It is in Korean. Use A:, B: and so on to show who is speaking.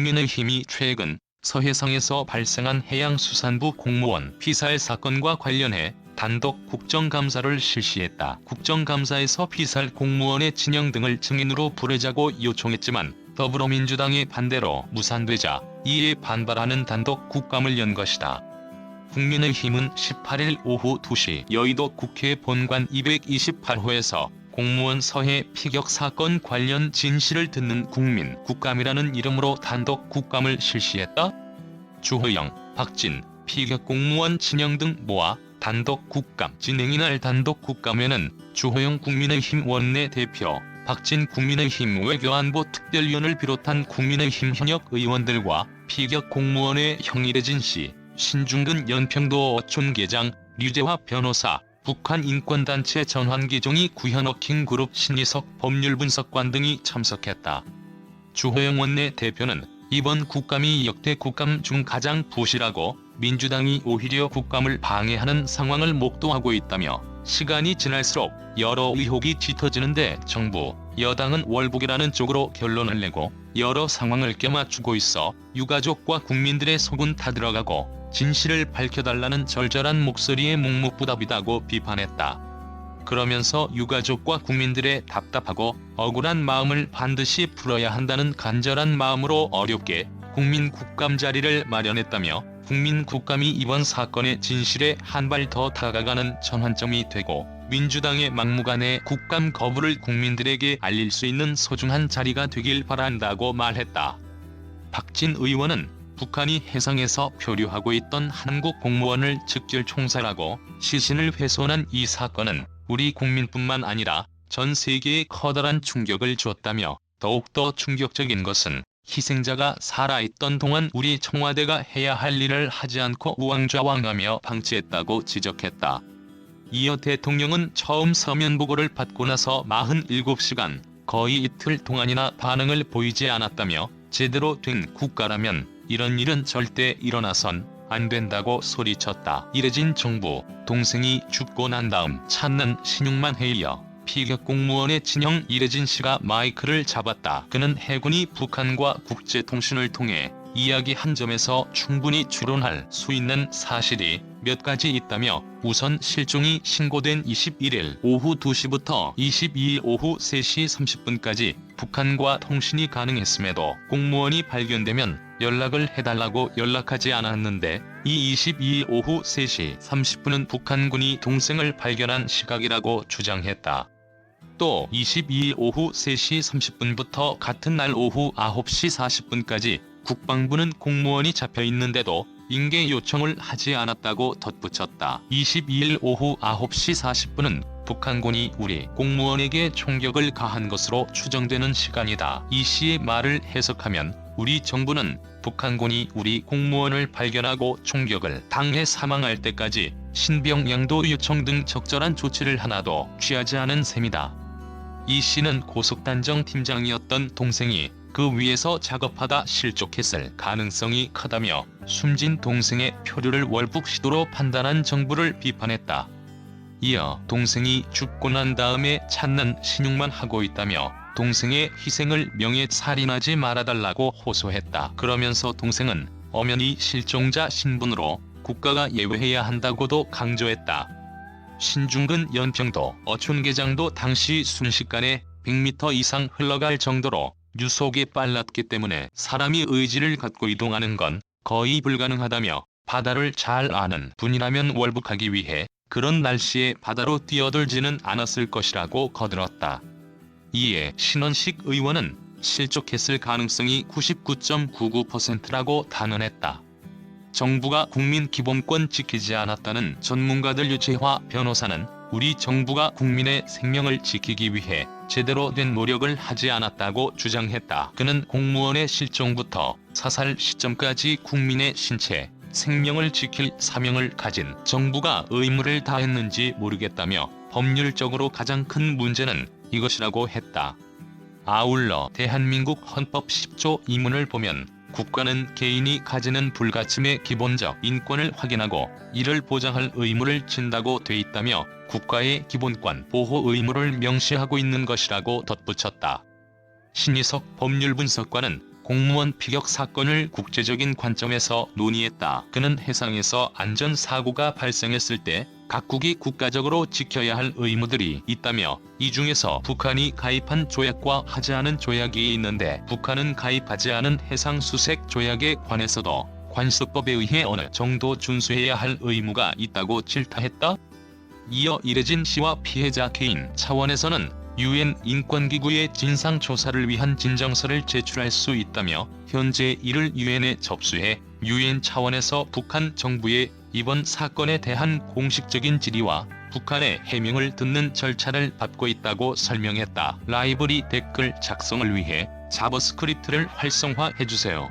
A: 국민의힘이 최근 서해상에서 발생한 해양수산부 공무원 피살 사건과 관련해 단독 국정감사를 실시했다. 국정감사에서 피살 공무원의 진영 등을 증인으로 부르자고 요청했지만 더불어민주당의 반대로 무산되자 이에 반발하는 단독 국감을 연 것이다. 국민의힘은 18일 오후 2시 여의도 국회 본관 228호에서 공무원 서해 피격 사건 관련 진실을 듣는 국민 국감이라는 이름으로 단독 국감을 실시했다. 주호영, 박진, 피격 공무원 진영 등 모아 단독 국감 진행. 이날 단독 국감에는 주호영 국민의힘 원내대표, 박진 국민의힘 외교안보 특별위원을 비롯한 국민의힘 현역 의원들과 피격 공무원의 형 이래진 씨, 신중근 연평도 어촌계장, 류재화 변호사, 북한 인권단체 전환기종이 구현워킹그룹 신희석 법률분석관 등이 참석했다. 주호영 원내대표는 이번 국감이 역대 국감 중 가장 부실하고 민주당이 오히려 국감을 방해하는 상황을 목도하고 있다며 시간이 지날수록 여러 의혹이 짙어지는데 정부, 여당은 월북이라는 쪽으로 결론을 내고 여러 상황을 껴맞추고 있어 유가족과 국민들의 속은 다 들어가고 진실을 밝혀달라는 절절한 목소리에 묵묵부답이다고 비판했다. 그러면서 유가족과 국민들의 답답하고 억울한 마음을 반드시 풀어야 한다는 간절한 마음으로 어렵게 국민국감 자리를 마련했다며 국민국감이 이번 사건의 진실에 한 발 더 다가가는 전환점이 되고 민주당의 막무가내 국감 거부를 국민들에게 알릴 수 있는 소중한 자리가 되길 바란다고 말했다. 박진 의원은 북한이 해상에서 표류하고 있던 한국 공무원을 즉결 총살하고 시신을 훼손한 이 사건은 우리 국민뿐만 아니라 전 세계에 커다란 충격을 주었다며 더욱더 충격적인 것은 희생자가 살아있던 동안 우리 청와대가 해야 할 일을 하지 않고 우왕좌왕하며 방치했다고 지적했다. 이어 대통령은 처음 서면 보고를 받고 나서 47시간, 거의 이틀 동안이나 반응을 보이지 않았다며 제대로 된 국가라면 이런 일은 절대 일어나선 안 된다고 소리쳤다. 이래진 정부, 동생이 죽고 난 다음 찾는 신용만 해이어 피격 공무원의 진영 이래진 씨가 마이크를 잡았다. 그는 해군이 북한과 국제통신을 통해 이야기한 점에서 충분히 추론할 수 있는 사실이 몇 가지 있다며 우선 실종이 신고된 21일 오후 2시부터 22일 오후 3시 30분까지 북한과 통신이 가능했음에도 공무원이 발견되면 연락을 해달라고 연락하지 않았는데 이 22일 오후 3시 30분은 북한군이 동생을 발견한 시각이라고 주장했다. 또 22일 오후 3시 30분부터 같은 날 오후 9시 40분까지 국방부는 공무원이 잡혀있는데도 인계 요청을 하지 않았다고 덧붙였다. 22일 오후 9시 40분은 북한군이 우리 공무원에게 총격을 가한 것으로 추정되는 시간이다. 이 씨의 말을 해석하면 우리 정부는 북한군이 우리 공무원을 발견하고 총격을 당해 사망할 때까지 신병 양도 요청 등 적절한 조치를 하나도 취하지 않은 셈이다. 이 씨는 고속단정 팀장이었던 동생이 그 위에서 작업하다 실족했을 가능성이 크다며 숨진 동생의 표류를 월북 시도로 판단한 정부를 비판했다. 이어 동생이 죽고 난 다음에 찾는 신용만 하고 있다며 동생의 희생을 명예살인하지 말아달라고 호소했다. 그러면서 동생은 엄연히 실종자 신분으로 국가가 예외해야 한다고도 강조했다. 신중근 연평도 어촌계장도 당시 순식간에 100m 이상 흘러갈 정도로 유속이 빨랐기 때문에 사람이 의지를 갖고 이동하는 건 거의 불가능하다며 바다를 잘 아는 분이라면 월북하기 위해 그런 날씨에 바다로 뛰어들지는 않았을 것이라고 거들었다. 이에 신원식 의원은 실족했을 가능성이 99.99%라고 단언했다. 정부가 국민 기본권 지키지 않았다는 전문가들 유채화 변호사는 우리 정부가 국민의 생명을 지키기 위해 제대로 된 노력을 하지 않았다고 주장했다. 그는 공무원의 실종부터 사살 시점까지 국민의 신체, 생명을 지킬 사명을 가진 정부가 의무를 다했는지 모르겠다며 법률적으로 가장 큰 문제는 이것이라고 했다. 아울러 대한민국 헌법 10조 2문을 보면 국가는 개인이 가지는 불가침의 기본적 인권을 확인하고 이를 보장할 의무를 진다고 돼 있다며 국가의 기본권 보호 의무를 명시하고 있는 것이라고 덧붙였다. 신희석 법률분석관은 공무원 피격 사건을 국제적인 관점에서 논의했다. 그는 해상에서 안전사고가 발생했을 때 각국이 국가적으로 지켜야 할 의무들이 있다며, 이 중에서 북한이 가입한 조약과 하지 않은 조약이 있는데 북한은 가입하지 않은 해상수색 조약에 관해서도 관습법에 의해 어느 정도 준수해야 할 의무가 있다고 질타했다. 이어 이래진 씨와 피해자 개인 차원에서는 UN 인권기구에 진상조사를 위한 진정서를 제출할 수 있다며, 현재 이를 UN에 접수해 UN 차원에서 북한 정부의 이번 사건에 대한 공식적인 질의와 북한의 해명을 듣는 절차를 밟고 있다고 설명했다. 라이브러리 댓글 작성을 위해 자바스크립트를 활성화해주세요.